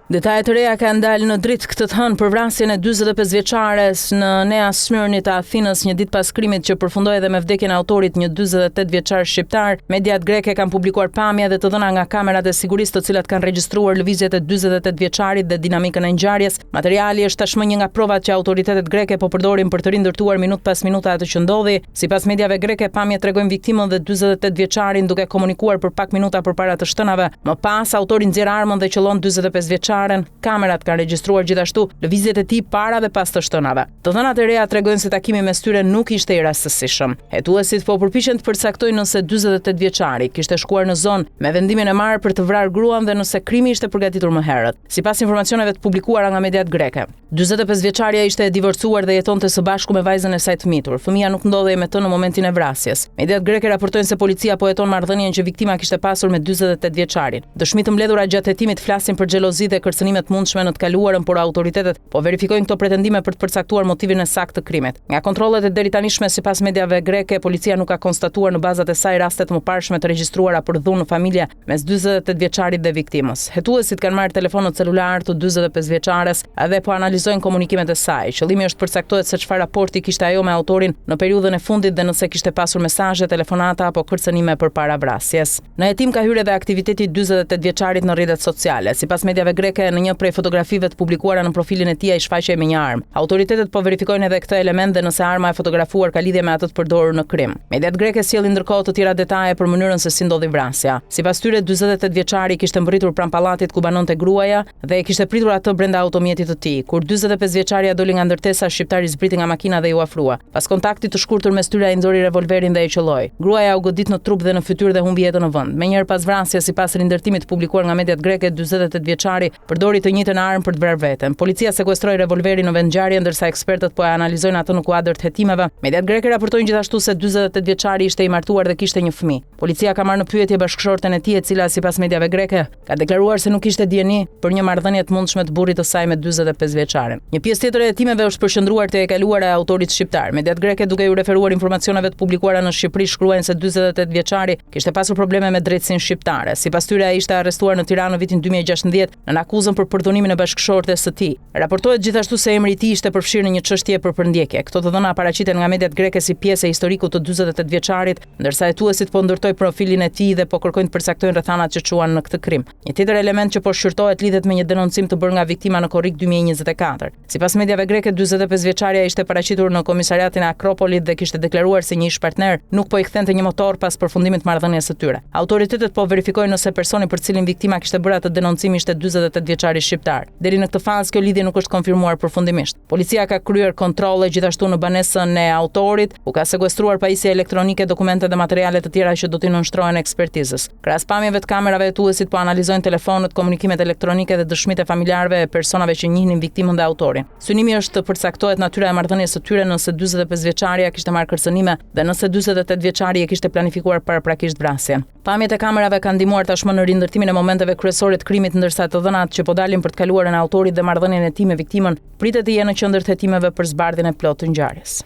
Detajet të reja kanë dalë në dritë këtë të hënë për vrasjen e 45 vjeçares në Nea Smyrni të Athinës, një ditë pas krimit që përfundoi edhe me vdekjen e autorit, një 48 vjeçar shqiptar. Mediat greke kanë publikuar pamje dhe të dhëna nga kamerat e sigurisë, të cilat kanë regjistruar lëvizjet e 48 vjeçarit dhe dinamikën e ngjarjes. Materiali është tashmë një nga provat që autoritetet greke po përdorin për të rindërtuar minut pas minuta atë që ndodhi. Sipas mediave greke, pamjet tregojnë viktimën dhe 48 vjeçarin duke komunikuar për pak minuta përpara të shtënave. Më pas, autori nxjerr armën dhe qëllon 45 vjeçar. Kamerat kanë regjistruar gjithashtu lëvizjet e tij para dhe pas të shtënave. Të dhënat e reja tregojnë se takimi mes tyre nuk ishte i rastësishëm. Hetuesit po përpiqen të përcaktojnë nëse 48 vjeçari kishte shkuar në zonë me vendimin e marrë për të vrarë gruan dhe nëse krimi ishte përgatitur më herët. Sipas informacioneve të publikuara nga mediat greke, 45 vjeçaria ishte e divorcuar dhe jetonte së bashku me vajzën e saj të mitur. Fëmia nuk ndodhej me të në momentin e vrasjes. Mediat greke raportojnë se policia po heton marrëdhënien që viktima kishte pasur me 48 vjeçarin. Dëshmi të mbledhura gjatë hetimit flasin për xhelozi dhe kërcënimet mundshme në të kaluarën, por autoritetet po verifikojnë këto pretendime për të përcaktuar motivin e saktë të krimit. Nga kontrollet e deritanishme, sipas mediave greke, policia nuk ka konstatuar në bazat e saj raste të mëparshme të regjistruara për dhunë në familje mes 48 vjeçarit dhe viktimës. Hetuesit kanë marrë telefonët celular të 45 vjeçares dhe po analizojnë komunikimet e saj. Qëllimi është përcaktohet se çfarë raporti kishte ajo me autorin në periudhën e fundit dhe nëse kishte pasur mesazhe, telefonata apo kërcënime përpara vrasjes. Në hetim ka hyrë edhe aktiviteti 48 vjeçarit në rrjetet sociale. Sipas mediave greke, në një prej fotografive të publikuara në profilin e tij ai shfaqej me një armë. Autoritetet po verifikojnë edhe këtë element dhe nëse arma e fotografuar ka lidhje me atë të përdorur në krim. Mediat greke sjellin ndërkohë të tjera detaje për mënyrën se si ndodhi vrasja. Sipas tyre, 48 vjeçari kishte mbërritur pranë pallatit ku banonte gruaja dhe e kishte pritur atë brenda automjetit të tij. Kur 45 vjeçaria doli nga ndërtesa, shqiptari zbriti nga makina dhe ju afrua. Pas kontaktit të shkurtër mes tyre, ai nxori revolverin dhe e qelloi. Gruaja u godit në trup dhe në fytyrë dhe humbi jetën në vend. Menjëherë pas vrasjes, sipas rindërtimit publikuar nga mediat greke, 48 vjeçari përdori të njëjtën armë për të vrarë veten. Policia sekuestroi revolverin në vendngjarje, ndërsa ekspertët po e analizojnë atë në kuadër të hetimeve. Mediat greke raportojnë gjithashtu se 48 vjeçari ishte i martuar dhe kishte një fëmijë. Policia ka marrë në pyetje bashkëshorten e tij, e cila sipas mediave greke ka deklaruar se nuk kishte dieni për një marrëdhënie të mundshme të burrit të saj me 45 vjeçarin. Një pjesë tjetër e hetimeve është përqendruar te e kaluara e autorit shqiptar. Mediat greke, duke u referuar informacioneve të publikuara në Shqipëri, shkruajnë se 48 vjeçari kishte pasur probleme me drejtsinë shqiptare. Sipas tyre, ai ishte arrestuar në Tiranë në vitin 2016 në akuzën për përdhunimin e bashkëshortes së tij. Raportohet gjithashtu se emri i tij ishte përfshirë në një çështje për përndjekje. Këto të dhëna paraqiten nga mediat greke si pjesë e historikut të 48 vjeçarit, ndërsa hetuesit po ndërtojnë profilin e tij dhe po kërkojnë të përcaktojnë rrethanat që quhen në këtë krim. Një tjetër element që po shqyrtohet lidhet me një denoncim të bërë nga viktima në korrik 2024. Sipas mediave greke, 45 vjeçaria ishte paraqitur në komisariatin e Akropolit dhe kishte deklaruar se një ish partner nuk po i kthente një motor pas përfundimit të marrëdhënies së tyre. Autoritetet po verifikojnë nëse personi për cilin viktima kishte bërë atë denoncim ishte 48 vjeçari shqiptar. Deri në këtë fazë kjo lidhje nuk është konfirmuar përfundimisht. Policia ka kryer kontrolle gjithashtu në banesën e autorit, ku ka sekuestruar pajisje elektronike, dokumente dhe materiale të tjera që do t'i nënshtrohen ekspertizës. Krahas pamjeve të kamerave, hetuesit po analizojnë telefonët, komunikimet elektronike dhe dëshmitë e familjarëve e personave që njihnin viktimën dhe autorin. Synimi është të përcaktohet natyra e marrëdhënies së tyre, nëse 45 vjeçaria kishte marrë kërcënime dhe nëse 48 vjeçari e kishte planifikuar paraprakisht vrasjen. Pamjet e kamerave kanë ndihmuar tashmë në rindërtimin e momenteve kryesore të krimit, ndërsa të dhënat që po dalin për të kaluarën e autorit dhe marrëdhënien e tij me viktimën pritet të jenë në qendër të hetimeve për zbardhjen e plotë të ngjarjes.